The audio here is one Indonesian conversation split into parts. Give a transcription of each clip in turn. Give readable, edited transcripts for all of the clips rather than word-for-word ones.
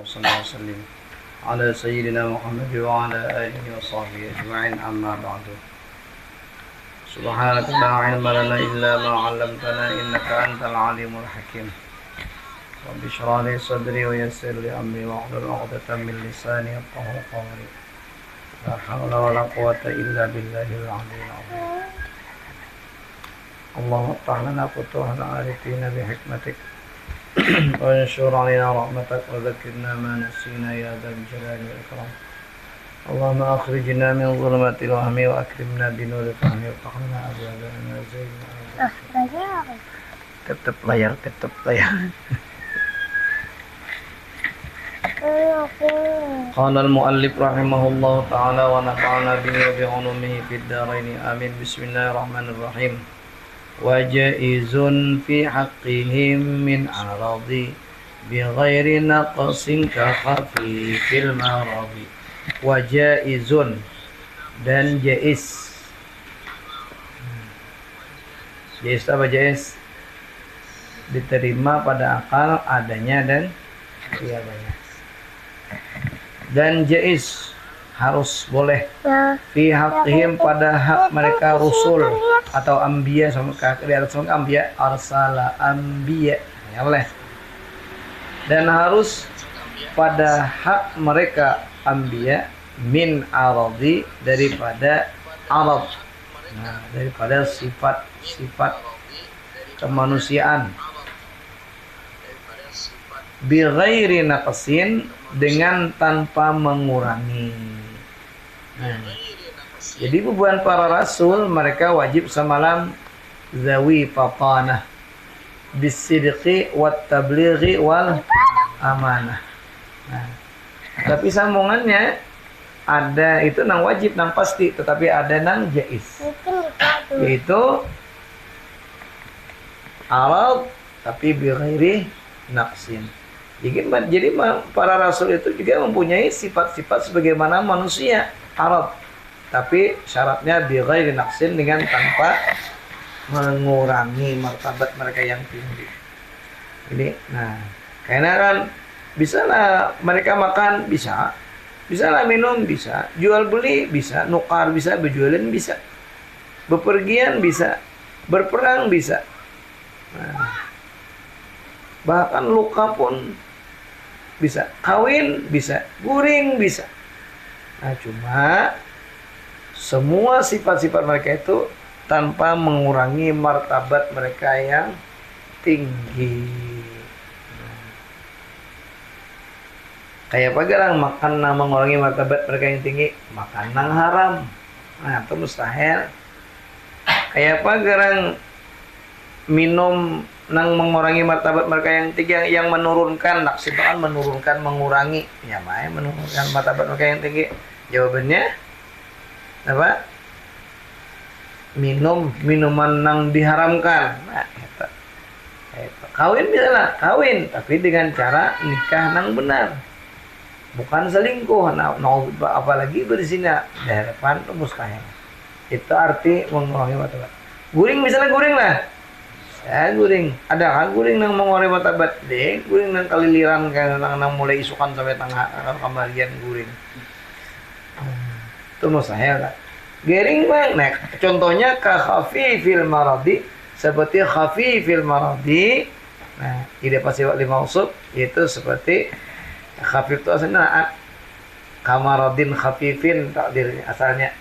وصلى وسلم على سيدنا محمد وعلى آله وصحبه أجمعين أما بعد سبحانك لا علم لنا إلا ما علمتنا إنك أنت العليم الحكيم رب اشرح لي صدري ويسر لي أمري واحلل عقدة من لساني يفقهوا قولي لا حول ولا قوة إلا بالله العلي العظيم اللهم افتح لنا فتوح العارفين بحكمتك وانشر علينا رحمتك وذكرنا ما نسينا يا ذا الجلال والإكرام اللهم أخرجنا من ظلمات الوهم وأكرمنا بنور الفهم وافتح لنا أبواب المنازل tetap layar قال المؤلف رحمه الله تعالى ونفعنا به وبعلومه في الدارين آمين بسم الله الرحمن الرحيم وجائز في حقهم من عرض بغير نقص كخفيف المرض وجائز dan jaiz. Jaiz apa jaiz? Diterima pada akal adanya dan tiadanya. Dan jaiz harus boleh fi haqqihim pada hak mereka rusul atau anbiya sama di atas anbiya arsala anbiya ya boleh. Dan harus pada hak mereka anbiya min aradi daripada arad. Nah, daripada sifat-sifat kemanusiaan bi ghairi naqsin dengan tanpa mengurangi. Nah, jadi beban para rasul mereka wajib semalam zawi fatanah bisidqi wat tablighi wal amanah. Nah, tapi sambungannya ada itu nang wajib nang pasti, tetapi ada nang jaiz. Yaitu arad tapi bi ghairi naqsin. Jadi para rasul itu juga mempunyai sifat-sifat sebagaimana manusia Arab, tapi syaratnya bi ghairi naqsin dengan tanpa mengurangi martabat mereka yang tinggi. Ini, nah, karena kan bisalah mereka makan bisa, bisalah minum bisa, jual beli bisa, nukar bisa, berjualan bisa, bepergian bisa, berperang bisa, nah, bahkan luka pun bisa, kawin bisa, guring bisa. Nah, cuma semua sifat-sifat mereka itu tanpa mengurangi martabat mereka yang tinggi. Kayak apa garang makan nang mengurangi martabat mereka yang tinggi, makan nang haram. Nah, itu mustahil. Kayak apa garang minum nang mengurangi martabat mereka yang tinggi, yang menurunkan naksitaan, menurunkan, mengurangi, ya mae menurunkan martabat mereka yang tinggi. Jawabannya apa? Minum minuman nang diharamkan. Nah, itu. Kawin bisa lah, kawin, tapi dengan cara nikah nang benar, bukan selingkuh. Nah, apalagi berzina di hadapan itu mustahil. Itu arti mengurangi martabat. Guring misalnya, guring lah. Ya, guring. Ada kan guring nang mengurangi martabat deh, guring nang kaliliran kan nang mulai isukan sampai tengah kamarian guring. Itu mustahil kan. Gering bang. Nah, contohnya ka khafifil maradi, seperti khafifil maradi. Nah, ide pasifat lima usub yaitu seperti khafif itu asalnya kamaradin khafifin takdirnya asalnya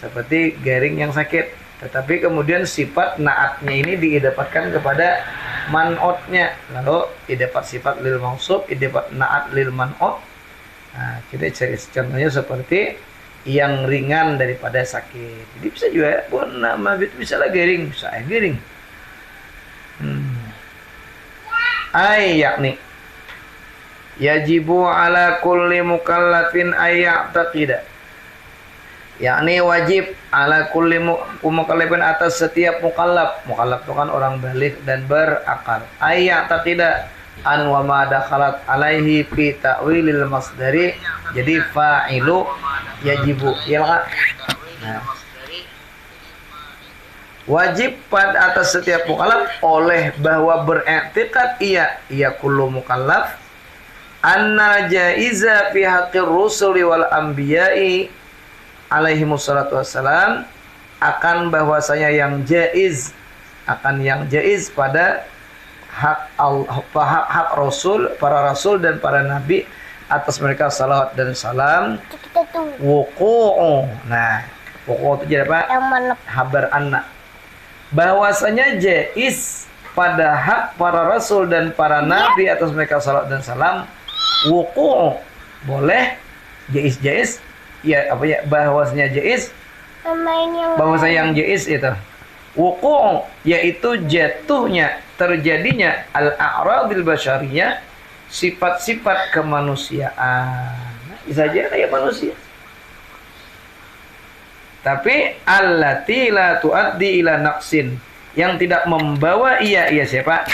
seperti garing yang sakit, tetapi kemudian sifat naatnya ini didapatkan kepada man'otnya, lalu didapat sifat lil mausub, didapat naat lil man'ot. Nah, kita cari contohnya seperti yang ringan daripada sakit. Jadi bisa juga pun nama itu bisa lah garing, bisa garing. Yakni yajibu ala kulli mukallafin ayya'taqida, yakni wajib ala kulli mukallafin atas setiap mukallaf. Mukallaf itu kan orang baligh dan berakal. Ayya'taqida an wa ma dakhalat alaihi fi ta'wilil masdari, jadi fa'ilu yajibu ya kan. Nah, wajib pada atas setiap mukallaf oleh bahwa beriktikad ia kullu mukallaf anna jaiza fi haqqir rusuli wal anbiya'i alaihi wassalatu wassalam, akan bahwasanya yang jaiz, akan yang jaiz pada hak Allah, hak Rasul, para Rasul dan para Nabi, atas mereka salawat dan salam. Wuqu'u. Nah, wuqu'u itu jadi apa? Habar anak. Bahwasanya jaiz pada hak para Rasul dan para Nabi, atas mereka salawat dan salam. Wuqu'u. Boleh. Jaiz. Ya, apa ya? Bahwasanya jaiz. Bahwasanya yang jaiz itu. Wuqu'u, yaitu jatuhnya, terjadinya al-a'radil basyariyah, sifat-sifat kemanusiaan. Bisa aja kayak manusia. Tapi allati la tuaddi ila naqsin, yang tidak membawa ia siapa?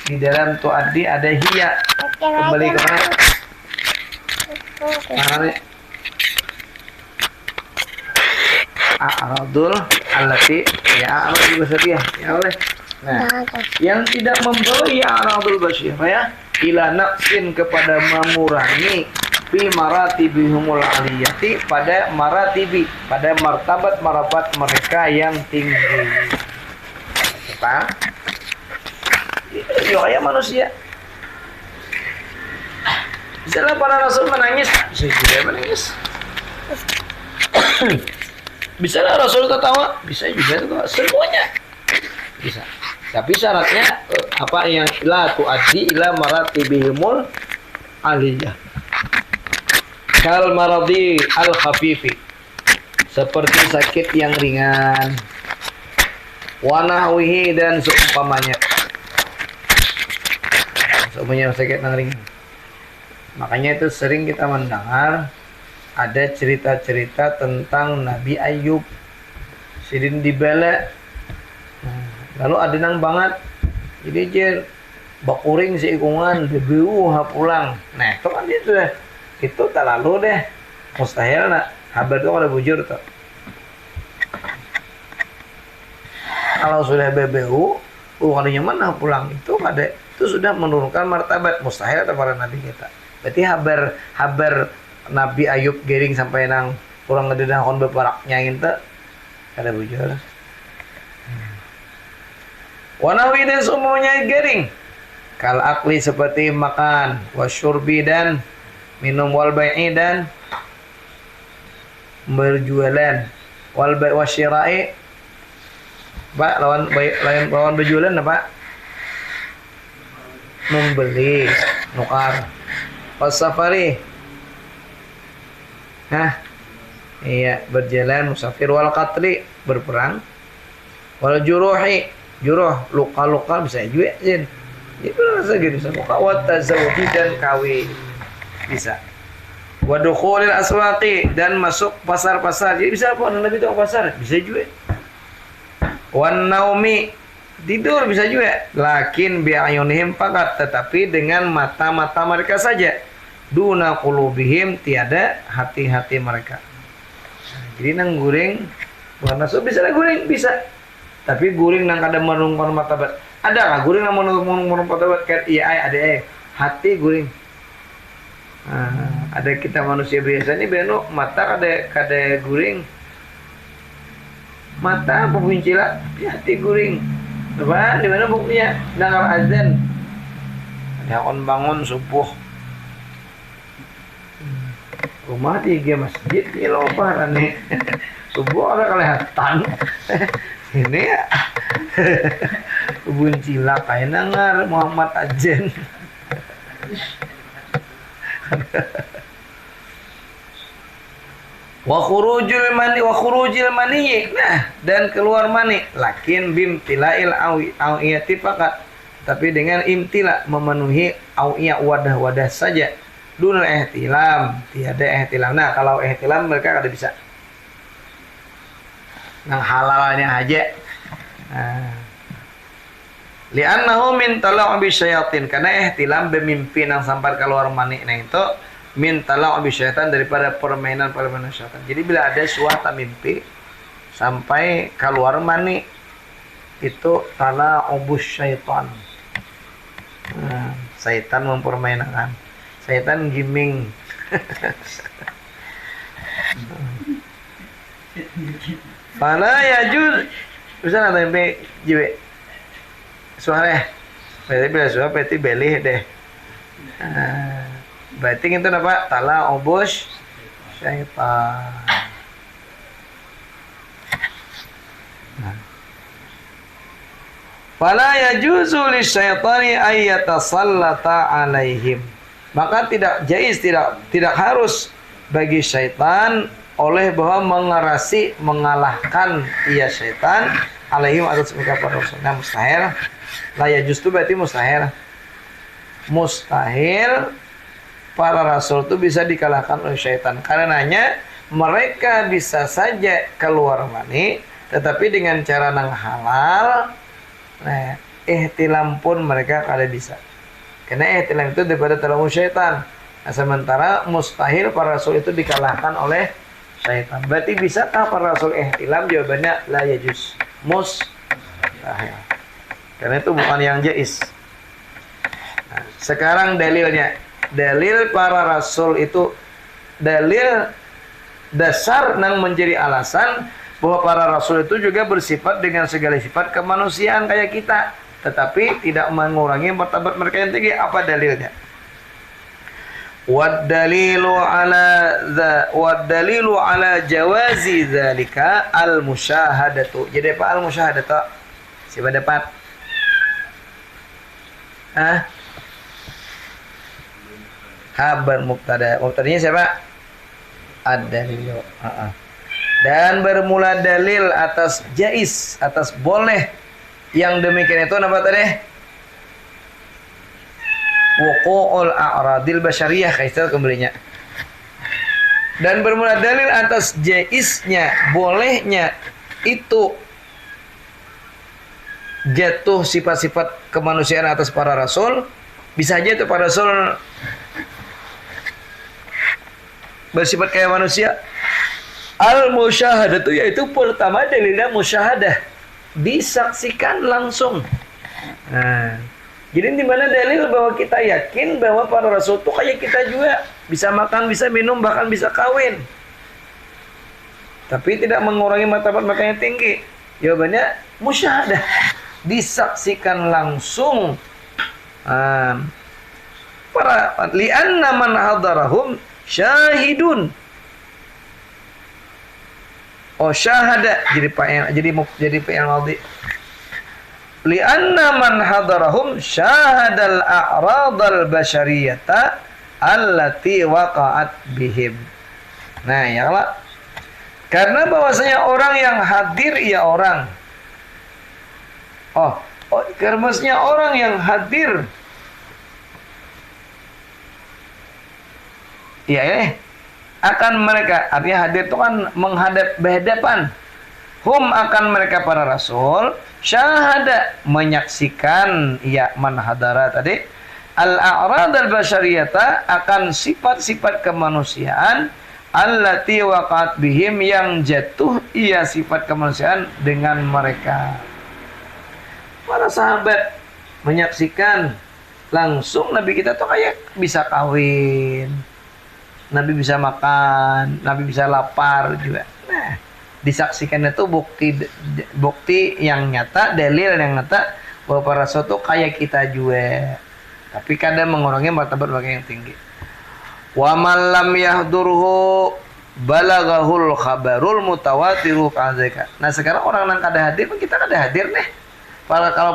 Di dalam tuaddi ada hiya. Kembali ke mana? A'radul allati ya a'radul basyariyah ya oleh. Nah, yang tidak membawa ya a'radul basyariyah ila naqsin, kepada mengurangi fi maratibihumul aliyati, pada maratibi, pada martabat mereka yang tinggi. Paham? Itu ya manusia. Misalnya para rasul menangis, bisa juga menangis. Bisa lah Rasul tertawa, bisa juga tertawa, semuanya bisa. Tapi syaratnya apa yang la tuaddi ila maratibihimul aliyah. Kal maradi al khafifi, seperti sakit yang ringan. Wa nahwihi, dan seumpamanya. Seumpamanya sakit yang ringan. Makanya itu sering kita mendengar ada cerita-cerita tentang Nabi Ayub, sidin dibela. Lalu ada nang banget, jadi jer bakuring si ikungan, debu pulang. Nah itu kan dia sudah, itu tak lalu deh, mustahil nak habar itu ada bujur tuh. Kalau sudah BBU, kalinya mana pulang itu ada, itu sudah menurunkan martabat, mustahil atau para nabi kita. Berarti habar Nabi Ayub gering sampai nang kurang ngededah kon beparaknya itu kada bujur. Wanawi, dan semuanya gering. Kal akli, seperti makan, wasyurbi, dan minum, wal bai'i, dan berjualan, wal bai' wasyira'i. Pak, lawan berjualan apa? Membeli, nukar. Wasafari. Nah, iya, berjalan, musafir, wal qatli, berperang, wal juruhi, juruh, luka-luka, bisa juga jin. Itu rasa gitu, bisa luka, wa tazawuji, dan kawin, bisa. Wa dukhulil aswaqi, dan masuk pasar-pasar. Jadi bisa apa? Nabi itu pasar, bisa juga. Wan naumi, tidur bisa juga. Lakin bi'ayunihim fakat, tetapi dengan mata-mata mereka saja. Duna qulubihim, tiada hati-hati mereka. Jadi nang guring bukan nasu, bisa lah guring, bisa. Tapi guring nang kada menurunkan martabat. Ada lah guring nang menurunkan martabat, kayak iya ada hati guring. Ada kita manusia biasa ini beno mata kada guring. Mata pemuncila, hati guring. Apa? Di mana buktinya? Dengar azan. Ada on bangun subuh. Rumah 3 masjid di lobar nih. Subuh ada kelihatan. Ini ya. Pemuncila kayak dengar Muhammad Ajen. Wa khurujul mani, nah, dan keluar mani, lakin bimtila'il awiyati faqat, tapi dengan imtila, memenuhi awiyah, wadah-wadah saja. Dunul ihtilam, tiada ihtilam. Nah, kalau ihtilam mereka kada bisa. Nang halalnya aja. Li'annahu min tala'ubi syayatin, karena ihtilam bermimpi nang sampai keluar mani, nah itu min tala'ubi syaitan, daripada permainan syaitan. Jadi bila ada suatu mimpi sampai keluar mani, itu tala'ubus syaitan. Syaitan mempermainkan. Syaitan giming. Fala yajuz. Bisa nanti jiwe. Suara. Berarti bila suara berarti belih deh. Berarti itu apa? Tala obos syaitan. Fala yajuzu lisyaitani ayyatasallata alaihim. Maka tidak jaiz, tidak harus bagi syaitan oleh bahwa mengerasi, mengalahkan ia syaitan alaihim atas mereka para rasul. Nah, mustahil. La yajuz itu berarti mustahil. Mustahil para rasul itu bisa dikalahkan oleh syaitan. Karenanya mereka bisa saja keluar mani, tetapi dengan cara nang halal. Nah, ihtilam pun mereka kada bisa. Karena ihtilam itu daripada terlalu syaitan. Nah, sementara mustahil para rasul itu dikalahkan oleh syaitan. Berarti bisakah para rasul ihtilam? Jawabannya la yajuz. Mustahil. Karena itu bukan yang jaiz. Nah, sekarang dalilnya. Dalil para rasul itu dalil dasar yang menjadi alasan bahwa para rasul itu juga bersifat dengan segala sifat kemanusiaan kayak kita, tetapi tidak mengurangi martabat mereka yang tinggi. Apa dalilnya? Wad dalilu ala jawazi dzalika al musyahadatu. Jadi apa al musyahadatu? Siapa dapat? Khabar mubtada. Mubtadanya siapa? Ad-dalilu. Dan bermula dalil atas jaiz, atas boleh. Yang demikian itu apa tadi? Wuqu'ul a'radil basyariyah, kayak kembalinya. Dan bermula dalil atas jaiznya, bolehnya itu jatuh sifat-sifat kemanusiaan atas para rasul. Bisa aja itu para rasul bersifat kayak manusia. Al-musyahadatu, yaitu pertama dalilnya musyahadah, disaksikan langsung. Nah, jadi di mana dalil bahwa kita yakin bahwa para rasul itu kayak kita juga, bisa makan, bisa minum, bahkan bisa kawin, tapi tidak mengurangi martabat mereka yang tinggi. Jawabannya musyahadah, disaksikan langsung. Para li'anna man hadarahum syahidun. Oh, syahada jadi fi'il madhi. Li'anna man hadarahum syahadal a'radal basyariyata allati waqa'at bihim. Nah, ya Allah. Karena bahwasanya orang yang hadir ya orang. Kermasnya orang yang hadir. Ya, akan mereka, artinya hadir itu kan menghadap berhadapan. Hum akan mereka para rasul, syahada menyaksikan, ya man hadara tadi, al-a'rad al-basyariyata akan sifat-sifat kemanusiaan, allati waqa'at bihim yang jatuh ia sifat kemanusiaan dengan mereka. Para sahabat menyaksikan langsung Nabi kita tuh kayak bisa kawin, Nabi bisa makan, Nabi bisa lapar juga. Nah, disaksikan itu bukti yang nyata, dalil yang nyata bahwa para rasul itu kayak kita juga. Tapi kadang mengurangi martabat mereka yang tinggi. Wa man lam yahdurhu balaghul khabarul mutawatiru kadzaka. Nah, sekarang orang yang kada hadir, kita kada hadir nih. Kalau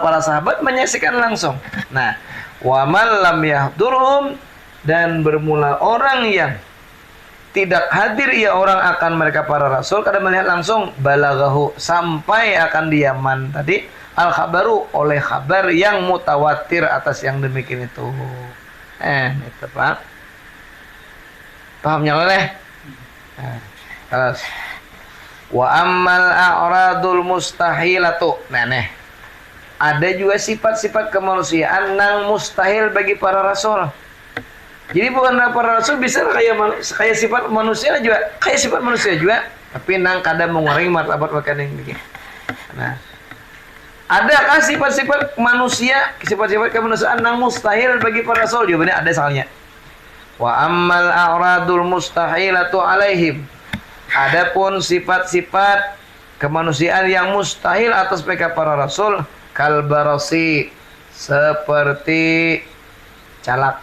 para sahabat menyaksikan langsung. Nah, wa man lam yahdurhum, dan bermula orang yang tidak hadir ia orang akan mereka para rasul kada melihat langsung balaghahu sampai akan diaman tadi al khabaru oleh kabar yang mutawatir atas yang demikian itu. Itu Pak. Pahamnya oleh? Terus wa ammal a'radul mustahilatu. Nah, ada juga sifat-sifat kemanusiaan yang mustahil bagi para rasul. Jadi bukan para rasul bisa kayak sifat manusia juga, tapi nang kadang mengurangi martabat mereka yang begini. Nah, Adakah sifat-sifat manusia, sifat-sifat kemanusiaan yang mustahil bagi para rasul? Jawabannya ada soalnya. Wa ammal a'radul mustahilatu alaihim. Adapun sifat-sifat kemanusiaan yang mustahil atas mereka para rasul, kalbarasi, seperti calak.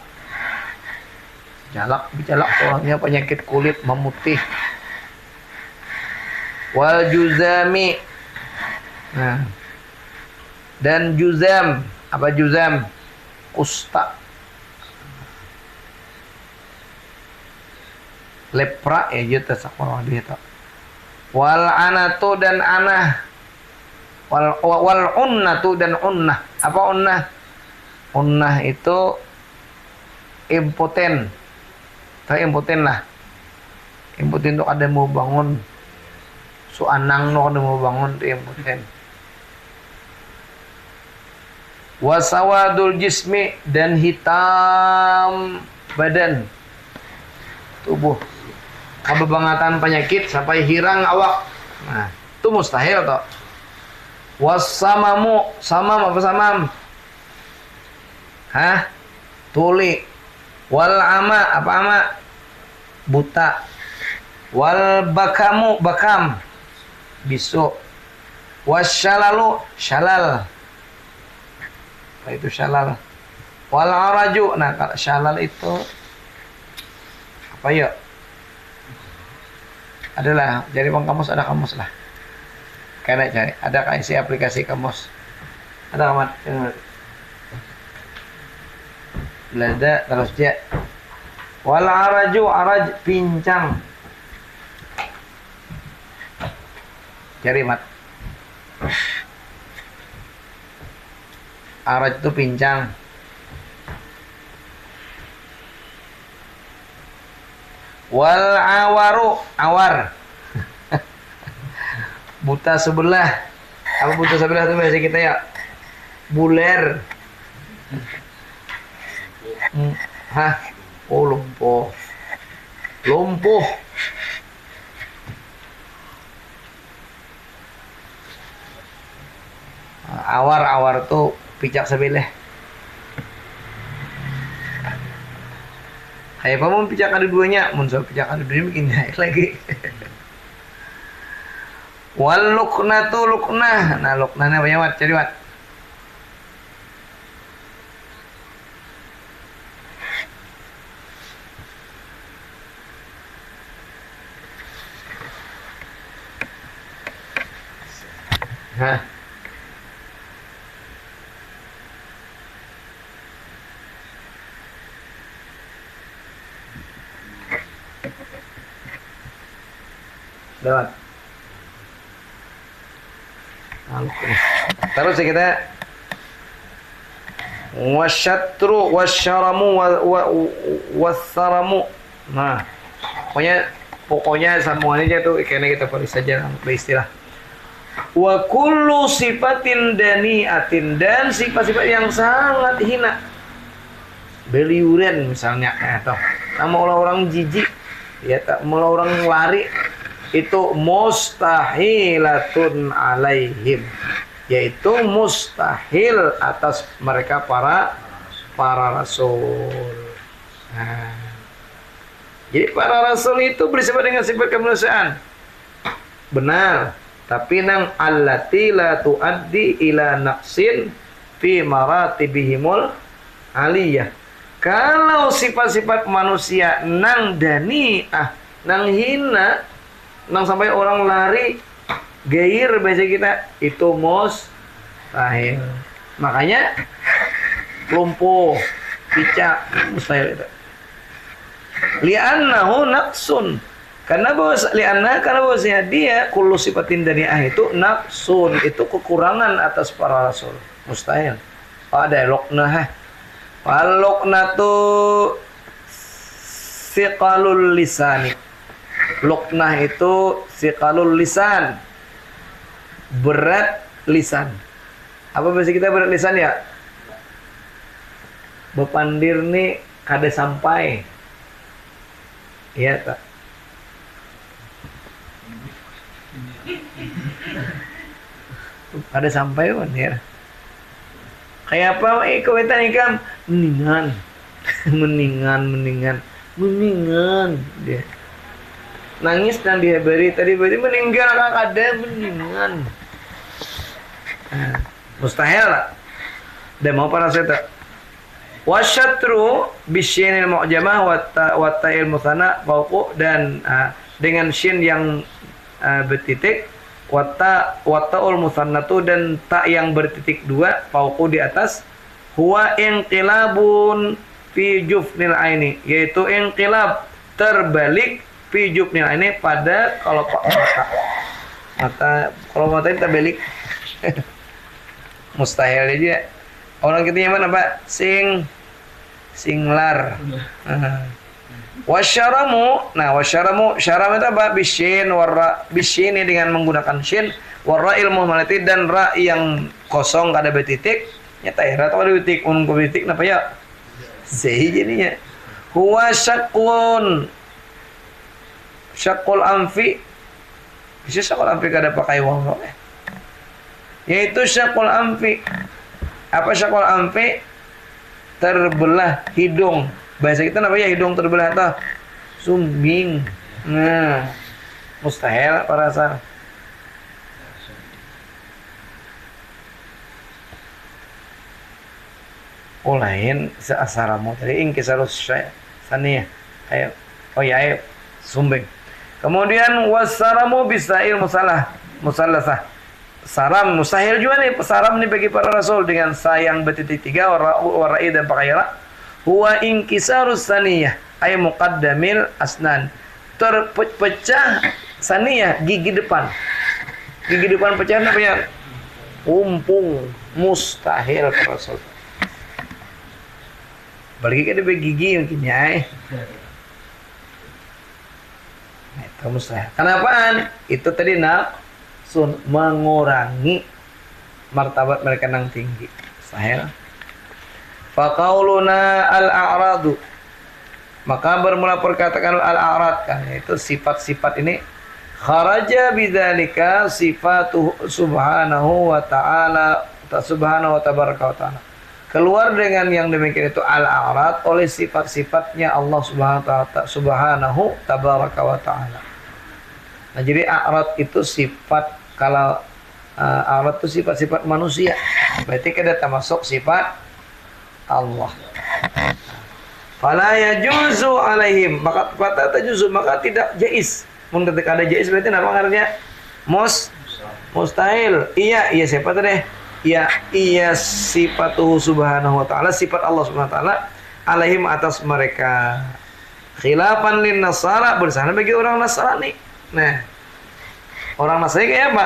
Calak orangnya penyakit kulit memutih. Wal juzami. Nah, dan juzam, apa juzam? Kusta. Lepra ya juta sakurang dia tak. Wal anatu dan anah. Wal unnatu dan unnah. Apa unnah? Unnah itu impoten. Tahu impoten lah. Impoten itu ada mau bangun. Anang no ada mau bangun itu impoten. Wasawadul jismi dan hitam badan tubuh, kebebangatan penyakit sampai hirang awak. Nah, itu mustahil toh. Wasamamu, samam apa samam? Hah? Tuli. Wal ama, apa ama? Buta. Wal bakamu, bakam. Bisu. Wasyalalu, syalal. Apa itu syalal? Wal araju. Nah, kalau syalal itu apa ya? Adalah, jadi bang kamus ada kamus lah. Karena cari, ada isi aplikasi kamus. Ada amat. Belada terus dia. Wal araju, araj pincang. Cari mat. Araj itu pincang. Wal awaru, awar. Buta sebelah. Apa buta sebelah itu bahasa kita ya? Buler. Hah? Oh, lumpuh. Lumpuh. Awar tuh picak sebelah. Hai apa mau picak ada duanya, muncul picak ada duanya bikin naik lagi. Wal luknatu luknah. Nah, luknahnya apa ya, Wat? Cari, Wat. Hah? Lewat. Terus kita wasyatru wasyaramu wassaramu. Nah, pokoknya semuanya itu kayaknya kita perlu saja beristilah. Wa kullu sifatin daniatin, dan sifat-sifat yang sangat hina. Beliuran misalnya, nama orang jijik, ya tak mau orang lari, itu mustahilatun alaihim, yaitu mustahil atas mereka para rasul. Nah, jadi para rasul itu bersifat dengan sifat kemanusiaan, benar, tapi nang allati la tuaddi ila naqsin fi maratibihimul aliyah. Kalau sifat-sifat manusia nang dani'ah, nang hina, nang sampai orang lari gair bahasa kita, itu mustahil. Makanya lumpuh, picak, mustahil itu. Li'annahu naqsun. Karena bahwasanya dia kullu sifatin dani'ah itu naqsun, itu kekurangan atas para rasul. Mustahil. Ada luqnah. Wal luqnatu siqalul lisani. Luqnah itu siqalul lisan, berat lisan. Apa bahasa kita berat lisan ya? Bepandir nih kada sampai. Iya tak? Ada sampai ya. Kayak apa? Komentar ikam mendingan, mendingan dia nangis dan dia beri tadi meninggal ada mendingan. Mustahil lah. Dan mau para saya wasyatru bisyinil mu'jamah wa ta'il musanna fauqu dan dengan syin yang bertitik wa ta'ul musannatu dan ta yang bertitik dua fauqu di atas huwa inqilabun fi jufnil aini yaitu inqilab terbalik fi jufnil aini pada kelopak mata kalau mata ini terbalik. Mustahil aja. Orang kita nyaman apa? Singlar. Wasyaramu. Nah, wasyaramu syaram itu apa? Bisyin warra. Bisyin ini dengan menggunakan syin warra ilmu malati dan ra yang kosong kada bertitik. Nyata ya, atau ada titik, titik apa ya? Zai jadinya. Huwa syaqqun. Syaqqul amfi. Bisa syaqqul amfi kada pakai waw. Yaitu syaqqul amfi. Apa syaqqul amfi? Terbelah hidung. Bahasa kita namanya hidung terbelah atau sumbing. Nah, mustahil para asal. Lain seasaramu tadi ingkisarus saniyah. Ayo. Oh ya, ayo. Sumbing. Kemudian wasaramu bisail musallasah. Saram mustahil juga nih saram nih bagi para rasul dengan sayang bertitik tiga warai dan pakai ra. Huwa inkisarus saniyah ay muqaddamil asnan. Terpecah saniyah gigi depan. Gigi depan pecah apa ya? Umpung mustahil para rasul. Balik ke dia gigi mungkin ya. Itu mustahil. Kenapaan? Itu tadi mengurangi martabat mereka yang tinggi. Mustahil. Faqauluna al-a'radu. Maka bermula perkataan al-a'rad kan itu sifat-sifat ini kharaja bidzalika sifatuhu subhanahu wa ta'ala subhanahu wa tabaraka wa ta'ala. Keluar dengan yang demikian itu al-a'rad oleh sifat-sifatnya Allah subhanahu tabaraka wa ta'ala. Nah, jadi a'rad itu sifat kalau a'rad itu sifat-sifat manusia. Berarti kita termasuk sifat Allah. Fala yajuzu alaihim maka kata tajuzu maka tidak jaiz. Mun ketika ada jaiz berarti apa artinya? Mustahil. Iya siapa tadi? Iya sifatuhu subhanahu wa ta'ala sifat Allah subhanahu wa ta'ala alaihim atas mereka. Khilafan lin nasara bersama bagi orang Nasrani. Nah, orang Nasrani kayak apa?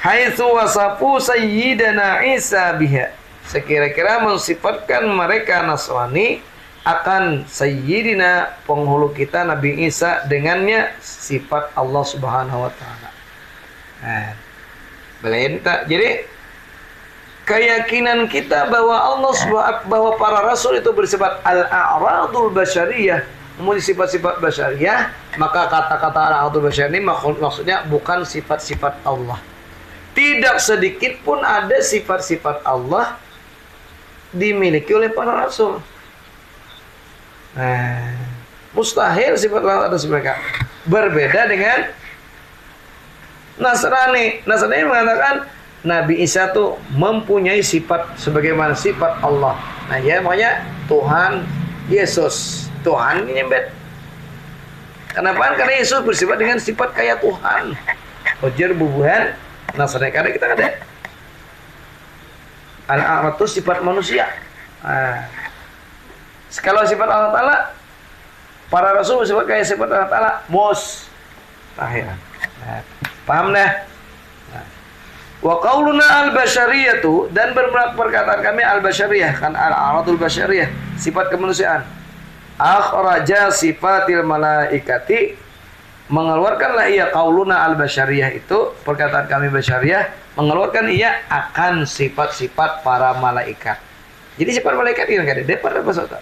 Haitsu wasafu sayyidana Isa biha. Sekira-kira mensifatkan mereka Nasrani akan sayyidina penghulu kita Nabi Isa dengannya sifat Allah Subhanahu wa taala. Nah, jadi keyakinan kita bahwa bahwa para rasul itu bersifat al-a'radul basyariyah, memiliki sifat-sifat basyariyah, maka kata-kata al-a'radul basyariyah ini maksudnya bukan sifat-sifat Allah. Tidak sedikit pun ada sifat-sifat Allah dimiliki oleh para rasul. Nah, mustahil sifat Allah ada mereka. Berbeda dengan Nasrani. Nasrani mengatakan Nabi Isa tuh mempunyai sifat sebagaimana sifat Allah. Nah, ya makanya Tuhan Yesus. Tuhan ini nyembet. Kenapa? Karena Yesus bersifat dengan sifat kayak Tuhan. Ujar bubuhan Nasrani karena kita ada. Al-a'rad itu sifat manusia. Nah, kalau sifat Allah Ta'ala, para rasul bersifat kayak sifat Allah Ta'ala, mustahil. Nah, paham dah? Wa qauluna al-basyariyatu dan perkataan kami al-basyariyah kan al-aradul basyariyah sifat kemanusiaan. Akhraja sifatil malaikati mengeluarkanlah ia qauluna al-basyariyah itu perkataan kami basyariyah mengeluarkan ia akan sifat-sifat para malaikat. Jadi sifat malaikat ini enggak ada depan apa sota.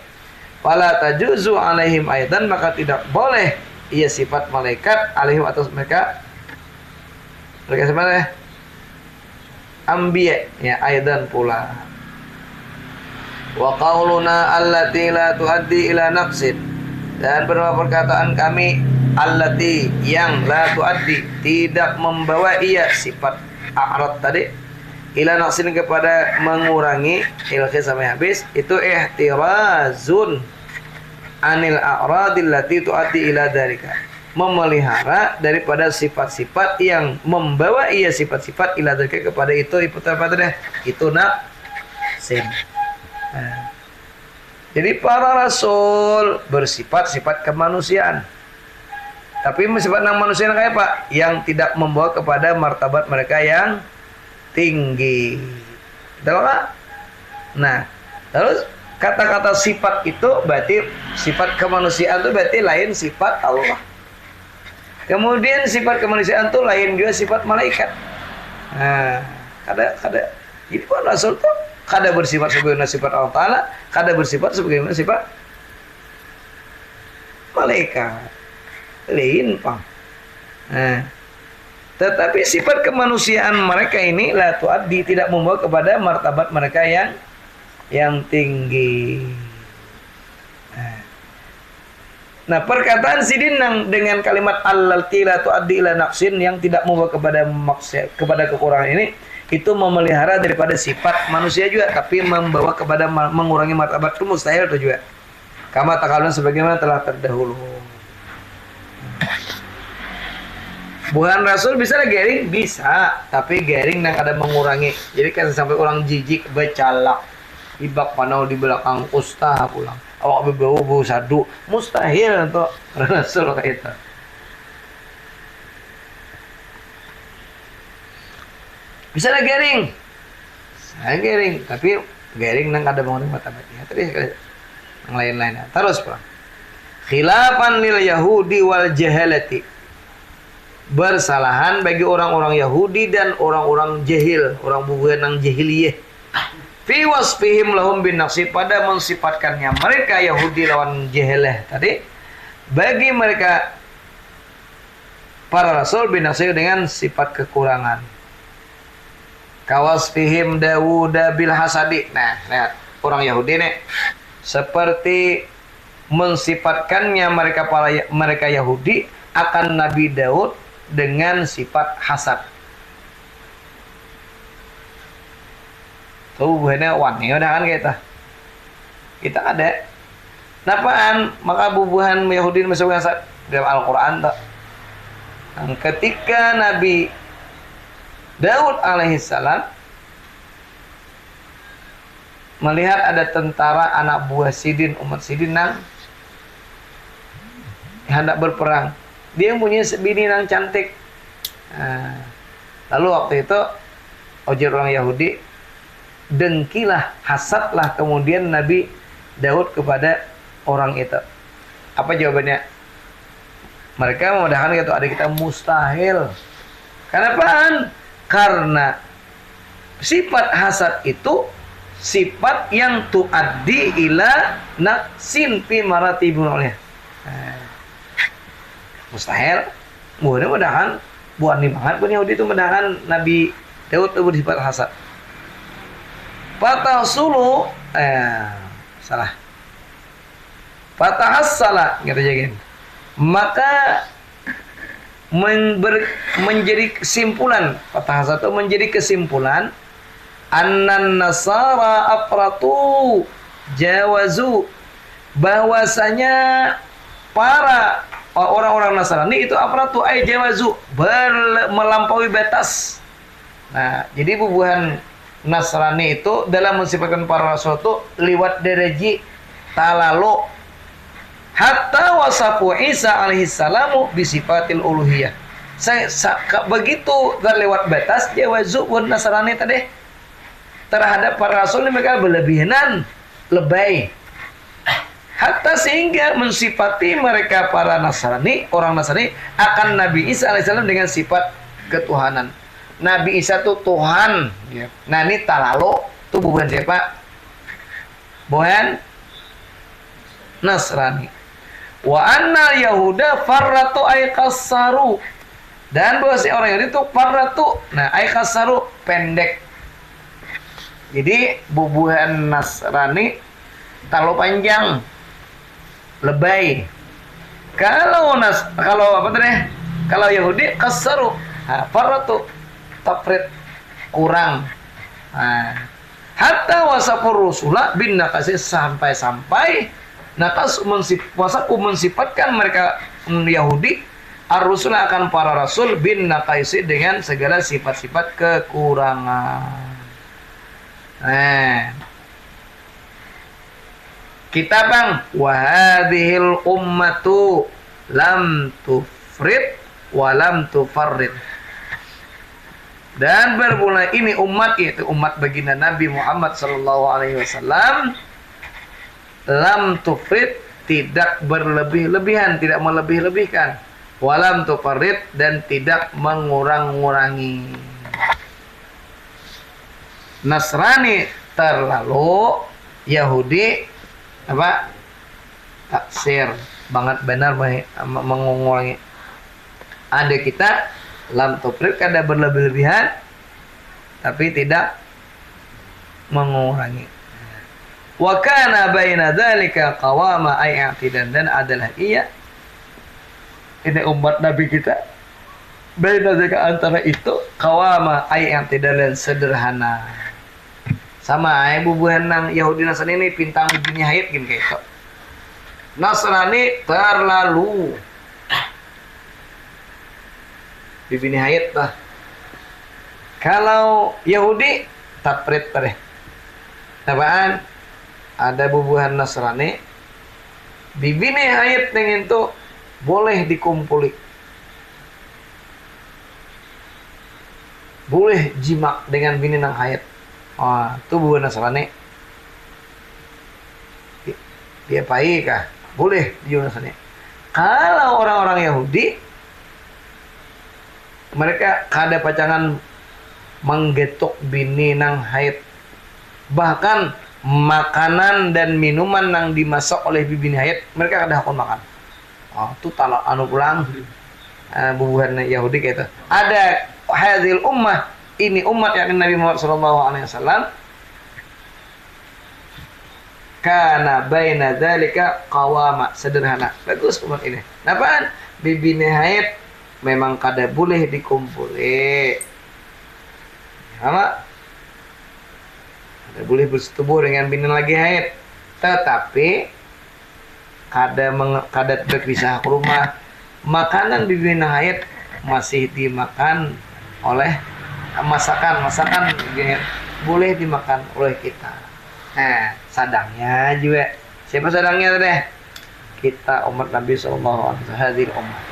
Fala tajuzu alaihim aidan maka tidak boleh ia sifat malaikat alaihim atas mereka. Mereka sebenarnya anbiya, ya aidan pula. Wa qauluna allati la tuaddi ila naqsin, dan beberapa perkataan kami allati yang la tuaddi tidak membawa ia sifat a'rad tadi ila naqsin kepada mengurangi ilki sampai habis, itu ihtirazun anil a'radil lati tuaddi ila dzalika, memelihara daripada sifat-sifat yang membawa ia sifat-sifat ila dzalika kepada itu apa tadi itu naqsin. Nah, jadi para rasul bersifat-sifat kemanusiaan. Tapi sifat manusia kayak apa? Yang tidak membawa kepada martabat mereka yang tinggi. Betul nggak? Nah, terus kata-kata sifat itu berarti sifat kemanusiaan itu berarti lain sifat Allah. Kemudian sifat kemanusiaan itu lain juga sifat malaikat. Nah, jadi para rasul tuh kada bersifat sebagaimana sifat Allah Ta'ala, kada bersifat sebagaimana sifat malaikat. Lain, Pak. Nah, tetapi sifat kemanusiaan mereka ini la tuaddi tidak membawa kepada martabat mereka yang tinggi. Nah, perkataan Sidin dengan kalimat allati la tuaddi ila naqsin yang tidak membawa kepada maksud kepada kekurangan ini, itu memelihara daripada sifat manusia juga, tapi membawa kepada mengurangi martabat itu mustahil itu juga. Kama takalun sebagaimana telah terdahulu. Bukan Rasul bisa lah garing? Bisa, tapi garing yang ada mengurangi. Jadi kan sampai orang jijik becalak ibak panau di belakang ustaz pulang. Awak bau sadu, mustahil untuk Rasul kayak itu. Bisa lah garing. Saya garing, tapi garing nang ada mengurangi martabatnya. Tadi yang lain-lainnya. Terus, Pak. Khilafan lil Yahudi wal jahalati, bersalahan bagi orang-orang Yahudi dan orang-orang jahil, orang bubuhan yang jahiliyah. Fi wasfihim lahum bin naqsi, pada mensifatkannya mereka Yahudi lawan jahilah tadi bagi mereka para rasul bin naqsi dengan sifat kekurangan. Kawasfihim Dawud bil hasadi. Nah, lihat orang Yahudi nih seperti mensifatkannya mereka Yahudi akan Nabi Daud dengan sifat hasad. Tuh buahnya wani udah kan kita ada. Napaan maka bubuhan Yahudi masuk hasad dalam Al-Qur'an tak. Ketika Nabi Daud alaihissalam melihat ada tentara anak buah Sidin, umat Sidin nang hendak berperang. Dia punya bini nang cantik. Nah, lalu waktu itu ujar orang Yahudi, dengkilah, hasadlah kemudian Nabi Daud kepada orang itu. Apa jawabannya? Mereka memudahkan gitu, ada kita mustahil. Kenapaan? Karena sifat hasad itu sifat yang tuaddi ila naqsin fi maratibun oleh. Mustahil. Mudah-mudahan buat nimangan pun Yahudi itu mudahan Nabi Daud itu bersifat hasad. Fatahsulu salah. Fatahassala gitu jadi. Maka menjadi kesimpulan, fatahasa itu menjadi kesimpulan annan nasara afratu jawazu, bahwasanya para orang-orang Nasrani itu afratu ay jawazu, melampaui batas. Nah, jadi bubuhan Nasrani itu dalam mensifatkan para rasul itu liwat dereji talalu hatta wasafu Isa alaihisalamu bisifatil uluhiyah. Begitu terlewat batas jawazu wan Nasrani tadi terhadap para rasul ini mereka berlebihan lebay. Hatta sehingga mensifati mereka para Nasrani, orang Nasrani akan Nabi Isa alaihissalam dengan sifat ketuhanan. Nabi Isa itu Tuhan. Nah ini talalu itu bukan siapa? Bukan Nasrani. Wa anna Yahuda farratu ay kassaru, dan bahwa si orang Yahudi itu farratu, nah ay kassaru pendek, Jadi bubuhan Nasrani terlalu panjang, lebay. Kalau apa tadi? Kalau Yahudi kasaru, faratu, tafrid, kurang. Hatta wasafur rusula bin nakasi, sampai wasaku mensifatkan mereka Yahudi ar-rusul akan para rasul bin nakaisi dengan segala sifat-sifat kekurangan. Kita bang wahadhil ummatu lam tufrid wa lam tufarrid. Dan bermula ini umat, yaitu umat baginda Nabi Muhammad sallallahu alaihi wasallam, lam tufrid, tidak berlebih-lebihan, tidak melebih-lebihkan, walam tufarrid, dan tidak mengurang-ngurangi. Nasrani terlalu, Yahudi apa? Taksir banget, benar mengurangi. Ada kita lam tufrid, kada berlebih-lebihan tapi tidak mengurangi. Wa kana baina dzalika qawama ay'atidan, dan adalah ia ini umat Nabi kita baina dzalika, antara itu qawama ay'atidan, dan sederhana. Sama bubuhan nang Yahudi Nasrani ini pintang bibinya haid gini kayak itu. Nasrani terlalu bibinya haid lah. Kalau Yahudi tafrid tadi. Apaan? Ada bubuhan Nasrani bibine haid dengan itu boleh dikumpuli, boleh jima dengan bini nang haid. Itu bubuhan Nasrani. Dia pai kah? Boleh di Nasrani. Kalau orang-orang Yahudi, mereka kada pacangan menggetok bini nang haid. Bahkan makanan dan minuman yang dimasak oleh bibi haid mereka kada hakun makan. Itu talak anu pulang bubuhan Yahudi kayak itu. Ada hadil ummah, ini umat yang Nabi Muhammad SAW, kana baina dzalika qawama, sederhana. Bagus umat ini. Napaan? Bibi haid memang kada boleh dikumpuli. Sama boleh bersetubuh dengan bini lagi haid, tetapi kada berpisah ke rumah. Makanan bibi haid masih dimakan oleh masakan boleh dimakan oleh kita. Sadangnya juga. Siapa sadangnya tadi? Kita umat Nabi sallallahu alaihi wasallam, hadir umat.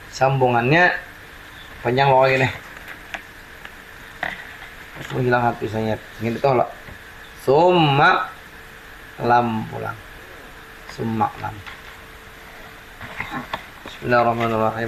Sambungannya panjang loh ini. Hilang hati saya. Ini tolak. Summa lam pulang. Summa lam. Bismillahirrahmanirrahim.